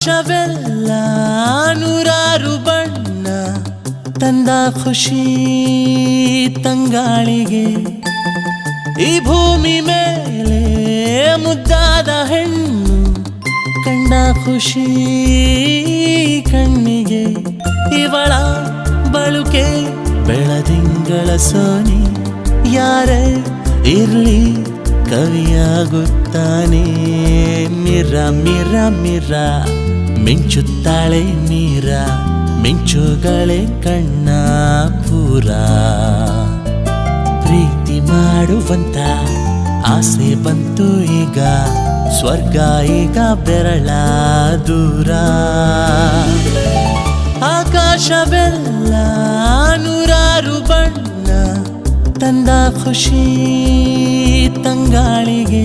ಶವೆಲ್ಲ ನೂರಾರು ಬಣ್ಣ ತಂದ ಖುಷಿ ತಂಗಾಳಿಗೆ ಈ ಭೂಮಿ ಮೇಲೆ ಮುದ್ದಾದ ಹೆಣ್ಣು ಕಂಡ ಖುಷಿ ಕಣ್ಣಿಗೆ ಇವಳ ಬಳುಕೆ ಬೆಳದಿಂಗಳ ಸೋನಿ ಯಾರೇ ಇರ್ಲಿ ಕವಿಯಾಗುತ್ತಾನೆ ಮಿರ ಮಿರ ಮಿರ ಮಿಂಚುತ್ತಾಳೆ ಮೀರ ಮಿಂಚುಗಳೇ ಕಣ್ಣ ಪೂರ ಪ್ರೀತಿ ಮಾಡುವಂತ ಆಸೆ ಬಂತು ಈಗ ಸ್ವರ್ಗ ಈಗ ಬೆರಳ ದೂರ ಆಕಾಶವೆಲ್ಲ ನೂರಾರು ಬಣ್ಣ ತಂದ ಖುಷಿ ತಂಗಾಳಿಗೆ